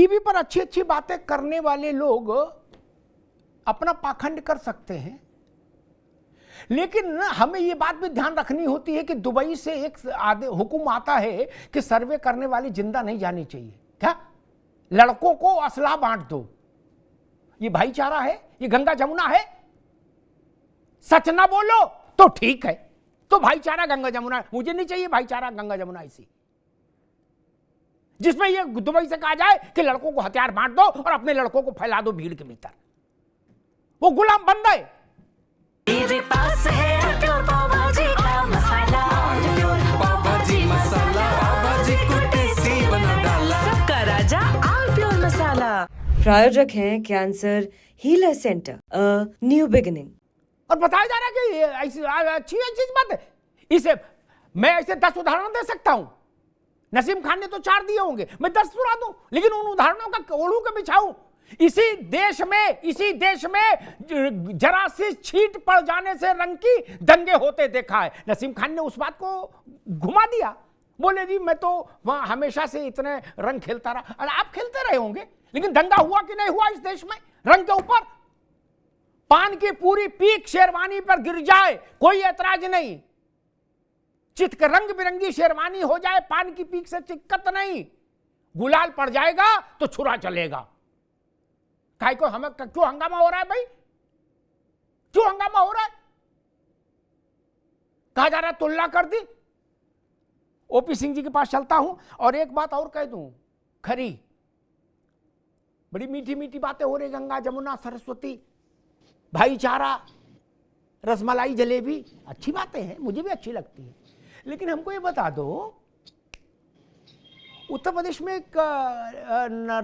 TV पर अच्छी अच्छी बातें करने वाले लोग अपना पाखंड कर सकते हैं, लेकिन हमें यह बात भी ध्यान रखनी होती है कि दुबई से एक हुक्म आता है कि सर्वे करने वाली जिंदा नहीं जानी चाहिए। क्या लड़कों को असला बांट दो, ये भाईचारा है? ये गंगा जमुना है? सच ना बोलो तो ठीक है, तो भाईचारा गंगा जमुना, मुझे नहीं चाहिए भाईचारा गंगा जमुना ऐसी जिसमें ये दुबई से कहा जाए कि लड़कों को हथियार बांट दो और अपने लड़कों को फैला दो भीड़ के भीतर। वो गुलाम बंद है। मेरे पास है प्योर पाव भाजी का मसाला, पाव भाजी मसाला, पाव भाजी को टेस्टी बना डाला, सबका राजा आल प्योर मसाला। प्रायोजक हैं cancer healer centre, a new beginning. और बताया जा रहा है कि ऐसी अच्छी बात है। इसे मैं ऐसे 10 उदाहरण दे सकता हूं। नसीम खान ने तो 4 दिए होंगे, मैं 10 सुना दूं, लेकिन उन उदाहरणों का ओढ़ू के बिछाऊं। इसी देश में जरा सी छींट पड़ जाने से रंग की दंगे होते देखा है। नसीम खान ने उस बात को घुमा दिया, बोले जी मैं तो वहां हमेशा से इतने रंग खेलता रहा। अरे आप खेलते रहे होंगे, लेकिन दंगा हुआ कि नहीं हुआ इस देश में रंग के ऊपर? पान की पूरी पीक शेरवानी पर गिर जाए कोई ऐतराज नहीं, चित्क रंग बिरंगी शेरवानी हो जाए पान की पीक से चिक्कत नहीं, गुलाल पड़ जाएगा तो छुरा चलेगा। काय को हमें क्यों हंगामा हो रहा है भाई? क्यों हंगामा हो रहा है? कहा जा रहा है तुलना कर दी। ओपी सिंह जी के पास चलता हूं और एक बात और कह दूं, खरी बड़ी मीठी मीठी बातें हो रही, गंगा जमुना सरस्वती भाईचारा रसमलाई जलेबी, अच्छी बातें हैं, मुझे भी अच्छी लगती है। लेकिन हमको ये बता दो, उत्तर प्रदेश में एक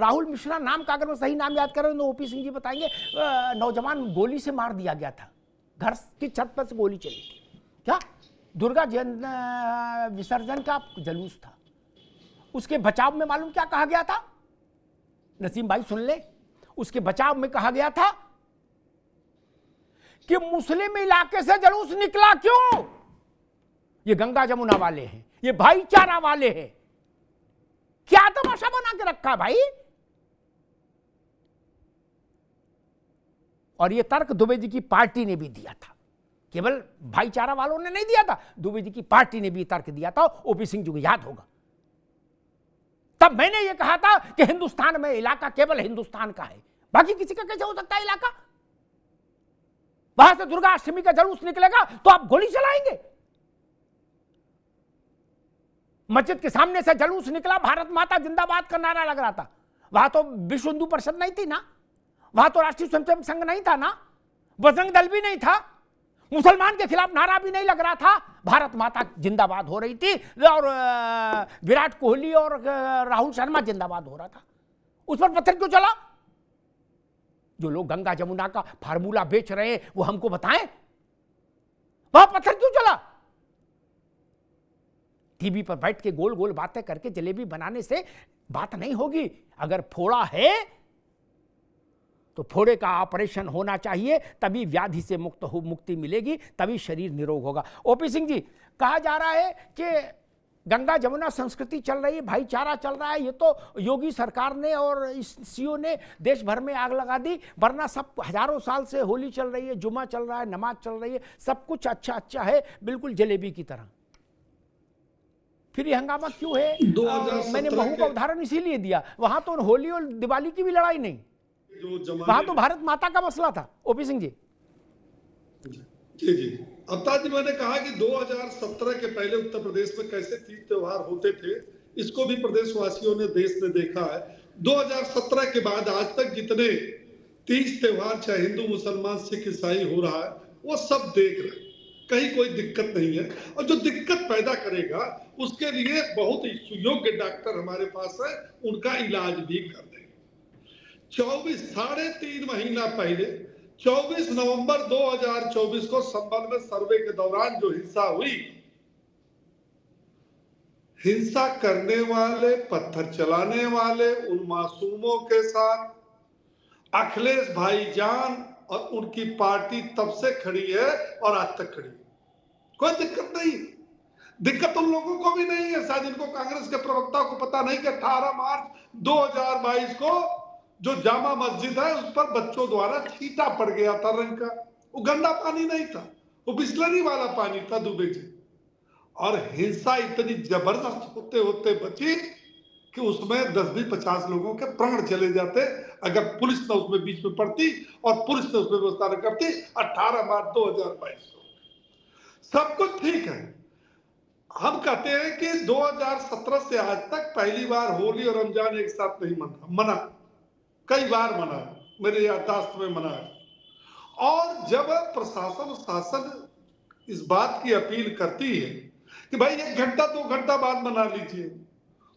राहुल मिश्रा नाम का, अगर मैं सही नाम याद कर रहा हूं तो ओपी सिंह जी बताएंगे, नौजवान गोली से मार दिया गया था, घर की छत पर से गोली चली थी। क्या दुर्गा विसर्जन का जुलूस था, उसके बचाव में मालूम क्या कहा गया था? नसीम भाई सुन ले, उसके बचाव में कहा गया था कि मुस्लिम इलाके से जुलूस निकला क्यों? ये गंगा जमुना वाले हैं, ये भाईचारा वाले हैं। क्या तमाशा बना के रखा भाई? और ये तर्क दुबे जी की पार्टी ने भी दिया था, केवल भाईचारा वालों ने नहीं दिया था, दुबे जी की पार्टी ने भी तर्क दिया था। ओपी सिंह जी को याद होगा, तब मैंने ये कहा था कि हिंदुस्तान में इलाका केवल हिंदुस्तान का है, बाकी किसी का कैसे हो सकता है इलाका? वहां से दुर्गा अष्टमी का जुलूस निकलेगा तो आप गोली चलाएंगे? मस्जिद के सामने से जुलूस निकला, भारत माता जिंदाबाद का नारा लग रहा था। वहां तो विश्व हिंदू परिषद नहीं थी ना, वहां तो राष्ट्रीय स्वयंसेवक संघ नहीं था ना, बजरंग दल भी नहीं था, मुसलमान के खिलाफ नारा भी नहीं लग रहा था, भारत माता जिंदाबाद हो रही थी और विराट कोहली और राहुल शर्मा जिंदाबाद हो रहा था। उस पर पत्थर क्यों चला? जो लोग गंगा जमुना का फार्मूला बेच रहे हैं वो हमको बताएं, वहां पत्थर क्यों चला? टीवी पर बैठ के गोल गोल बातें करके जलेबी बनाने से बात नहीं होगी। अगर फोड़ा है तो फोड़े का ऑपरेशन होना चाहिए, तभी व्याधि से मुक्ति मिलेगी, तभी शरीर निरोग होगा। ओपी सिंह जी, कहा जा रहा है कि गंगा जमुना संस्कृति चल रही है, भाईचारा चल रहा है, ये तो योगी सरकार ने और इस सीओ ने देश भर में आग लगा दी, वरना सब हजारों साल से होली चल रही है, जुमा चल रहा है, नमाज चल रही है, सब कुछ अच्छा अच्छा है, बिल्कुल जलेबी की तरह। फिर ये हंगामा क्यों है? मैंने महू का उदाहरण इसीलिए दिया, वहां तो होली और दिवाली की भी लड़ाई नहीं, वहां तो भारत माता का मसला था। ओपी सिंह जी जी अवतार जी, मैंने कहा कि 2017 के पहले उत्तर प्रदेश में कैसे तीज त्योहार होते थे, इसको भी प्रदेशवासियों ने, देश ने देखा है। 2017 के बाद आज तक जितने तीज त्योहार चाहे हिंदू मुसलमान सिख ईसाई हो रहा है, वो सब देख रहे हैं, कहीं कोई दिक्कत नहीं है। और जो दिक्कत पैदा करेगा उसके लिए बहुत ही सुयोग्य डॉक्टर हमारे पास है, उनका इलाज भी कर देंगे। 3.5 महीना पहले 24 नवंबर 2024 को संभल में सर्वे के दौरान जो हिंसा हुई, हिंसा करने वाले, पत्थर चलाने वाले उन मासूमों के साथ अखिलेश भाईजान और उनकी पार्टी तब से खड़ी है और आज तक खड़ी है, कोई दिक्कत नहीं। दिक्कत उन लोगों को भी नहीं है शायद, इनको कांग्रेस के प्रवक्ता को पता नहीं कि 18 मार्च 2022 को जो जामा मस्जिद है उस पर बच्चों द्वारा छींटा पड़ गया था रंग का। वो गंदा पानी नहीं था, वो बिस्लरी वाला पानी था दुबे जी। और हिंसा इतनी जबरदस्त होते होते बची कि उसमें 10-50 लोगों के प्राण चले जाते अगर पुलिस न उसमें बीच में पड़ती और पुलिस ने उसमें व्यवस्था न करती। 18 मार्च 2022 को सब कुछ ठीक है। हम कहते हैं कि 2017 से आज तक पहली बार होली और रमजान एक साथ नहीं मना, कई बार मना, मेरे याददाश्त में मना है। और जब प्रशासन शासन इस बात की अपील करती है कि भाई 1 घंटा 2 घंटा बाद मना लीजिए,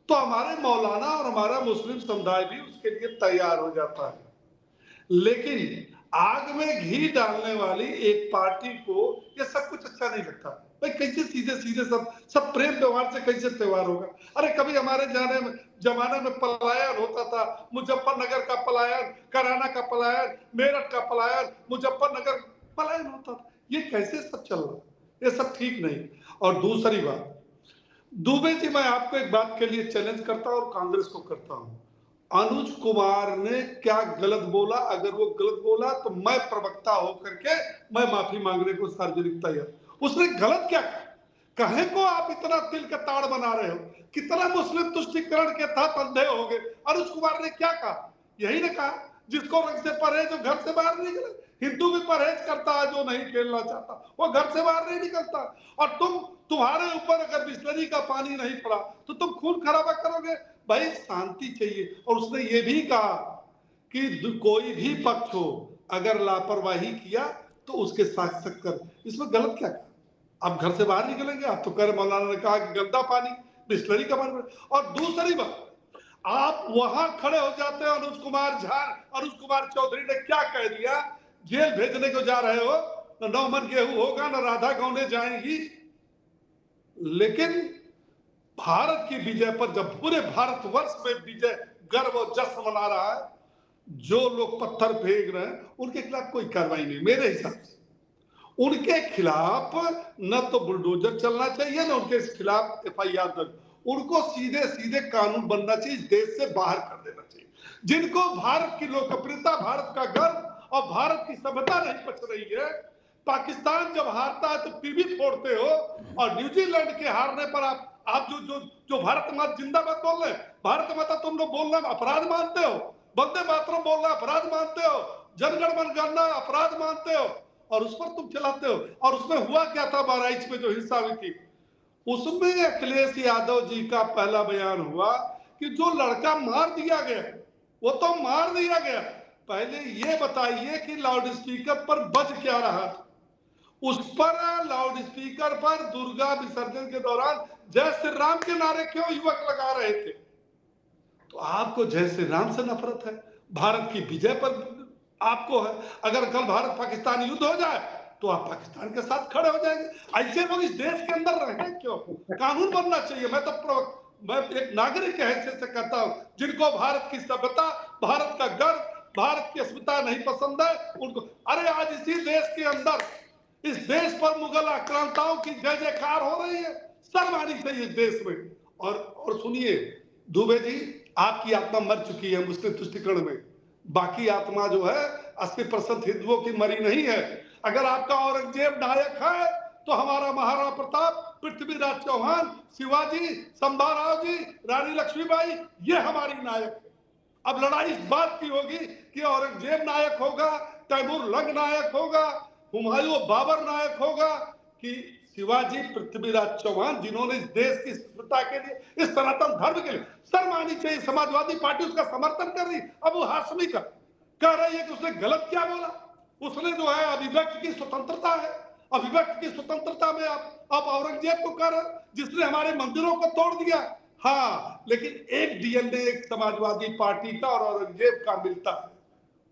तो हमारे मौलाना और हमारा मुस्लिम समुदाय भी उसके लिए तैयार हो जाता है। लेकिन आग में घी डालने वाली एक पार्टी को यह सब कुछ अच्छा नहीं लगता। भाई कैसे सीधे सीधे सब प्रेम व्यवहार से कैसे त्योहार होगा? अरे कभी हमारे जमाने में पलायन होता था, मुजफ्फरनगर का पलायन, कराना का पलायन, मेरठ का पलायन, मुजफ्फरनगर पलायन होता था। ये कैसे सब चल रहा? ये सब ठीक नहीं। और दूसरी बात, दुबे जी, मैं आपको एक बात के लिए चैलेंज करता हूं और कांग्रेस को करता हूं, अनुज कुमार ने क्या गलत बोला? अगर वो गलत बोला तो मैं प्रवक्ता होकर के मैं माफी मांगने को सार्वजनिक तैयार। उसने गलत क्या कहे को आप इतना तिल का ताड़ बना रहे हो? कितना मुस्लिम तुष्टिकरण के तहत अंधे हो गए? अनुज कुमार ने क्या कहा? यही ने कहा जिसको रंग से परहेज जो घर से बाहर नहीं निकले। हिंदू भी परहेज करता है, जो नहीं खेलना चाहता वो घर से बाहर नहीं निकलता। और तुम्हारे ऊपर अगर बिस्लरी का पानी नहीं पड़ा तो तुम खून खराबा करोगे। भाई शांति चाहिए। और उसने ये भी कहा कि कोई भी पक्ष हो अगर लापरवाही किया तो उसके साथ सख्त कर। इसमें गलत क्या कहा? आप घर से बाहर निकलेंगे? आप तो कह मौलाना ने कहा कि गंदा पानी, बिस्लरी का पानी। और दूसरी बात, आप वहां खड़े हो जाते हो, अनुज कुमार चौधरी ने क्या कह दिया? जेल भेजने को जा रहे हो, न 9 मन गेहूं होगा, न राधा गौने जाएंगी। लेकिन भारत की विजय पर जब पूरे भारतवर्ष में विजय गर्व और जश्न मना रहा है, जो लोग पत्थर फेंक रहे हैं उनके खिलाफ कोई कार्रवाई नहीं। मेरे हिसाब से उनके खिलाफ न तो बुलडोजर चलना चाहिए, न उनके खिलाफ FIR दर्ज। उनको सीधे सीधे कानून बनना चाहिए, देश से बाहर कर देना चाहिए। जिनको भारत की लोकप्रियता, भारत का गर्व और भारत की सभ्यता नहीं पच रही है। पाकिस्तान जब हारता है तो टीवी फोड़ते हो, और न्यूजीलैंड के हारने पर आप जो भारत माता जिंदाबाद बोल रहे, भारत माता तुम लोग बोलना अपराध मानते हो, वंदे मातरम बोलना अपराध मानते हो, जनगण मन गणना अपराध मानते हो, और उस पर तुम चलाते हो। और उसमें हुआ क्या था? बहराइच में जो हिंसा हुई थी उसमें अखिलेश यादव जी का पहला बयान हुआ कि जो लड़का मार दिया गया वो तो मार दिया गया, पहले ये बताइए कि लाउड स्पीकर पर बज क्या रहा था? उस पर लाउड स्पीकर पर दुर्गा विसर्जन के दौरान जय श्री राम के नारे क्यों युवक लगा रहे थे? तो आपको जय श्री राम से नफरत है, भारत की विजय पर आपको है। अगर कल भारत पाकिस्तान युद्ध हो जाए तो आप पाकिस्तान के साथ खड़े हो जाएंगे। ऐसे लोग इस देश के अंदर रहे क्यों? कानून बनना चाहिए। मैं एक नागरिक के हैसियत से कहता हूं, जिनको भारत की सभ्यता, भारत का गर्व, भारत की अस्मिता नहीं पसंद है उनको, अरे आज इसी देश के अंदर इस देश पर मुगल आक्रांताओं की जय जयकार हो रही है, शर्म आनी चाहिए इस देश में। और सुनिए दुबे जी, आपकी आत्मा मर चुकी है मुस्लिम तुष्टिकरण में, बाकी आत्मा जो है 80% हिंदुओं की मरी नहीं है। अगर आपका औरंगजेब नायक है तो हमारा महाराणा प्रताप, पृथ्वीराज चौहान, शिवाजी, संभाराव जी, रानी लक्ष्मीबाई, ये हमारी नायक है। अब लड़ाई इस बात की होगी कि औरंगजेब नायक होगा, तैमूर लंग नायक होगा, हुमायूं बाबर नायक होगा, कि शिवाजी, पृथ्वीराज चौहान, जिन्होंने इस देश की सभ्यता के लिए, इस सनातन धर्म के लिए शर्म आनी चाहिए। समाजवादी पार्टी उसका समर्थन कर रही, अबू हाशमी का कह रही है कि उसने गलत क्या बोला। उसने जो है अभिव्यक्ति की स्वतंत्रता है, अभिव्यक्ति की स्वतंत्रता में आप औरंगजेब को कह रहे, जिसने हमारे मंदिरों को तोड़ दिया। हाँ, लेकिन एक DNA एक समाजवादी पार्टी का और औरंगजेब का मिलता है,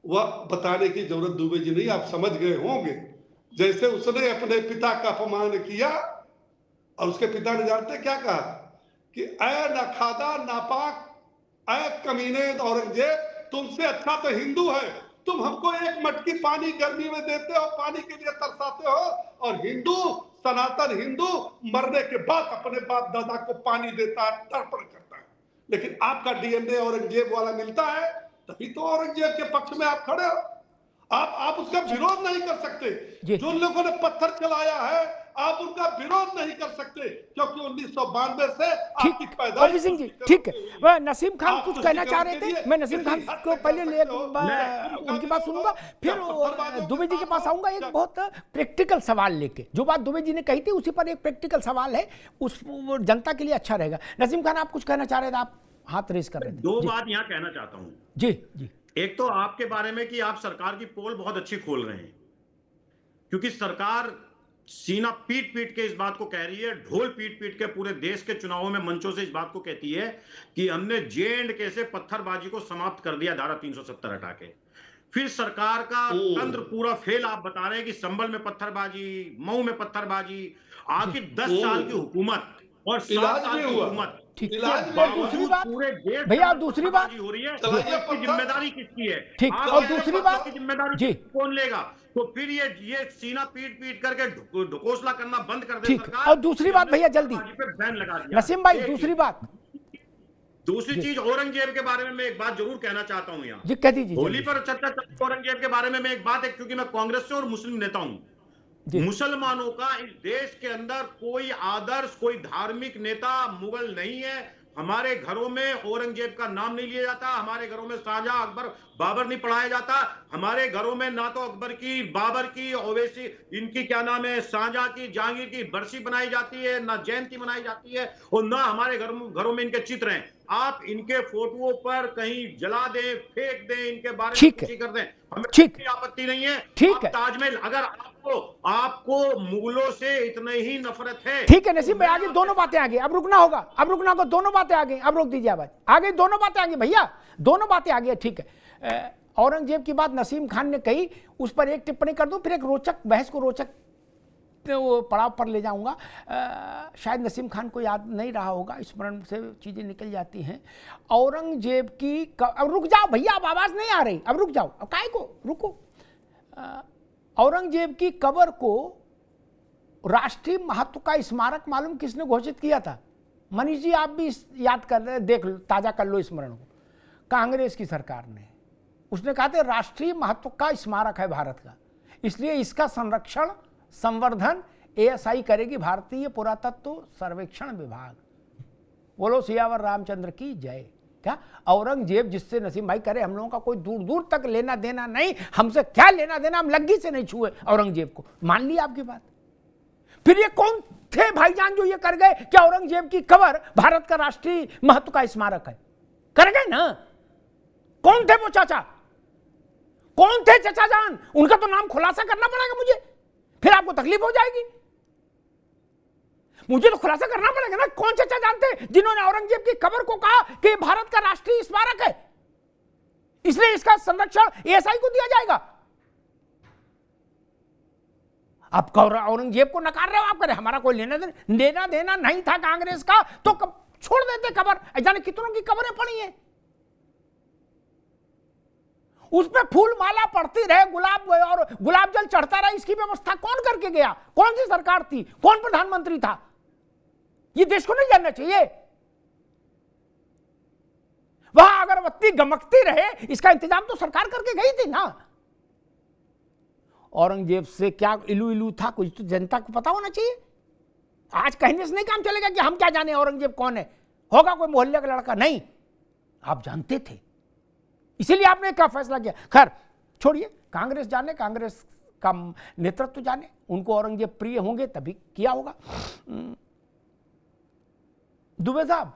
वह बताने की जरूरत दुबे जी नहीं, आप समझ गए होंगे। जैसे उसने अपने पिता का अपमान किया और उसके पिता ने जानते क्या कहा कि ऐ नखादा नापाक, ऐ कमीने औरंगजेब, तुमसे अच्छा तो हिंदू है, तुम हमको एक मटकी पानी गर्मी में देते हो, पानी के लिए तरसाते हो, और हिंदू सनातन हिंदू मरने के बाद अपने बाप दादा को पानी देता है, तर्पण करता है। लेकिन आपका डीएनए औरंगजेब वाला मिलता है, तभी तो औरंगजेब के पक्ष में आप खड़े हो। आप उसका विरोध नहीं कर सकते। जो लोगों ने पत्थर चलाया है आप उनका विरोध नहीं कर सकते, क्योंकि 1992 से आपकी पैदाइश सिंह जी ठीक है। वह नसीम खान कुछ कहना चाह रहे थे, मैं नसीम खान को पहले उनकी बात सुनूंगा, फिर दुबे जी के पास आऊंगा एक बहुत प्रैक्टिकल सवाल लेके। जो बात दुबे जी ने कही थी उसी पर एक प्रैक्टिकल सवाल है, उस जनता के लिए अच्छा रहेगा। नसीम खान आप कुछ कहना चाह रहे थे, आप हाथ रेस कर रहे थे। दो बात यहाँ कहना चाहता हूँ जी जी। एक तो आपके बारे में कि आप सरकार की पोल बहुत अच्छी खोल रहे हैं, क्योंकि सरकार सीना पीट पीट के इस बात को कह रही है, ढोल पीट पीट के पूरे देश के चुनावों में मंचों से इस बात को कहती है कि हमने जे&के से पत्थरबाजी को समाप्त कर दिया, धारा 370 हटा के। फिर सरकार का तंत्र पूरा फेल आप बता रहे हैं कि संभल में पत्थरबाजी, मऊ में पत्थरबाजी। आखिर 10 साल की हुकूमत और 7 साल की हुकूमत, दूसरी बात भैया, दूसरी बात हो रही है, इसकी जिम्मेदारी किसकी है? ठीक, और दूसरी बात की जिम्मेदारी कौन लेगा? तो फिर ये सीना पीट पीट करके ढकोसला करना बंद कर दे। ठीक, और दूसरी बात भैया जल्दी बैन लगा दिया। नसीम भाई दूसरी चीज औरंगजेब के बारे में मैं एक बात जरूर कहना चाहता हूँ यहाँ जी, कह दीजिए। होली पर चर्चा औरंगजेब के बारे में मैं एक बात है, क्योंकि मैं कांग्रेस से और मुस्लिम नेता हूँ। मुसलमानों का इस देश के अंदर कोई आदर्श, कोई धार्मिक नेता मुगल नहीं है। हमारे घरों में औरंगजेब का नाम नहीं लिया जाता, हमारे घरों में शाहजहां, अकबर, बाबर नहीं पढ़ाया जाता। हमारे घरों में ना तो अकबर की, बाबर की, ओवैसी, इनकी क्या नाम है, शाहजहां की, जहांगीर की बरसी बनाई जाती है, ना जयंती मनाई जाती है, और ना हमारे घरों में इनके चित्र हैं। आप इनके फोटोओं पर कहीं जला दें, फेंक दें, इनके बारे में कुछ कर दें, हमें कोई आपत्ति नहीं है। ठीक है। ताजमहल, अगर आपको मुगलों से इतने ही नफरत है, ठीक है नसीम भाई, आगे दोनों बातें आगे, अब रुकना होगा, दोनों बातें आगे, अब रोक दीजिए आवाज, आगे दोनों बातें आगे भैया, दोनों बातें आगे। ठीक है, औरंगजेब की बात नसीम खान ने कही, उस पर एक टिप्पणी कर दूं, फिर एक रोचक बहस को रोचक पड़ाव पर ले जाऊंगा। शायद नसीम खान को याद नहीं रहा होगा, स्मरण से चीजें निकल जाती हैं। औरंगजेब की अब रुक जाओ भैया, अब आवाज नहीं आ रही, अब रुक जाओ, अब काहे को रुको। औरंगजेब की कब्र को राष्ट्रीय महत्व का स्मारक मालूम किसने घोषित किया था? मनीष जी आप भी याद कर रहे, देख लो, ताजा कर लो स्मरण को। कांग्रेस की सरकार ने, उसने कहा था राष्ट्रीय महत्व का स्मारक है भारत का, इसलिए इसका संरक्षण संवर्धन एएसआई करेगी, भारतीय पुरातत्व सर्वेक्षण विभाग। बोलो सियावर रामचंद्र की जय। क्या औरंगजेब, जिससे नसीम भाई करे हम लोगों का कोई दूर दूर तक लेना देना नहीं, हमसे क्या लेना देना, हम लग्गी से नहीं छुए औरंगजेब को, मान ली आपकी बात। फिर ये कौन थे भाईजान जो ये कर गए कि औरंगजेब की कब्र भारत का राष्ट्रीय महत्व का स्मारक है? कर गए ना। कौन थे वो चाचा? कौन थे चाचा जान? उनका तो नाम खुलासा करना पड़ेगा मुझे, फिर आपको तकलीफ हो जाएगी। मुझे तो खुलासा करना पड़ेगा ना, कौन चाचा जानते जिन्होंने औरंगजेब की कब्र को कहा कि भारत का राष्ट्रीय स्मारक है, इसलिए इसका संरक्षण एएसआई को दिया जाएगा। आप औरंगजेब को नकार रहे हो, आप करें हमारा कोई लेना देना नहीं था कांग्रेस का, तो छोड़ देते कब्र। जाने कितनों की कब्रें पड़ी हैं, उस पे फूल माला पड़ती रहे, गुलाब जल चढ़ता रहा, इसकी व्यवस्था कौन करके गया? कौन सी सरकार थी? कौन प्रधानमंत्री था? ये देश को नहीं जानना चाहिए। वहां अगरबत्ती गमकती रहे, इसका इंतजाम तो सरकार करके गई थी ना। औरंगजेब से क्या इलू इलू था, कुछ तो जनता को पता होना चाहिए। आज कहने से नहीं काम चलेगा कि हम क्या जाने औरंगजेब कौन है, होगा कोई मोहल्ले का लड़का, नहीं, आप जानते थे, इसीलिए आपने क्या फैसला किया। खैर छोड़िए, कांग्रेस जाने, कांग्रेस का नेतृत्व जाने, उनको औरंगजेब प्रिय होंगे तभी किया होगा। दुबे साहब,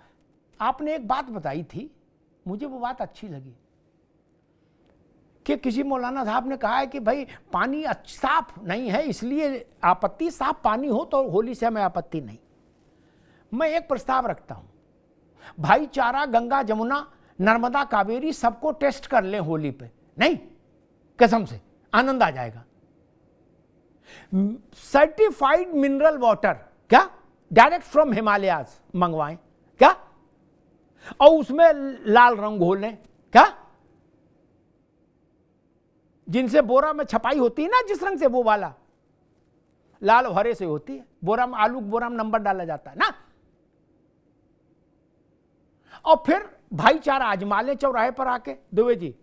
आपने एक बात बताई थी, मुझे वो बात अच्छी लगी कि किसी मौलाना साहब ने कहा है कि भाई पानी साफ नहीं है इसलिए आपत्ति, साफ पानी हो तो होली से हमें आपत्ति नहीं। मैं एक प्रस्ताव रखता हूं, भाईचारा गंगा जमुना नर्मदा कावेरी सबको टेस्ट कर लें होली पे, नहीं कसम से आनंद आ जाएगा। सर्टिफाइड मिनरल वाटर क्या डायरेक्ट फ्रॉम हिमालयाज मंगवाएं क्या, और उसमें लाल रंग घोल लें क्या, जिनसे बोरा में छपाई होती है ना जिस रंग से, वो वाला, लाल हरे से होती है, बोराम आलू बोराम नंबर डाला जाता है ना। और फिर भाईचारा आजमा ले चौराहे पर आके दुबे जी,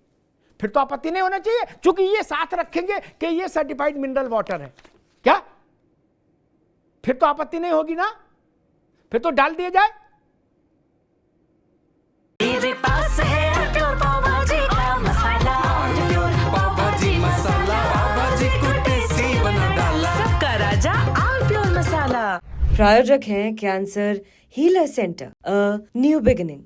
फिर तो आपत्ति नहीं होना चाहिए, क्योंकि ये साथ रखेंगे कि ये सर्टिफाइड मिनरल वाटर है क्या, फिर तो आपत्ति नहीं होगी ना, फिर तो डाल दिया जाए। मेरे पास है प्योर पाव भाजी का मसाला, पाव भाजी मसाला, पाव भाजी को टेस्टी बना डाला। सबका राजा आम प्योर मसाला। प्रायोजक हैं cancer healer centre, a new beginning.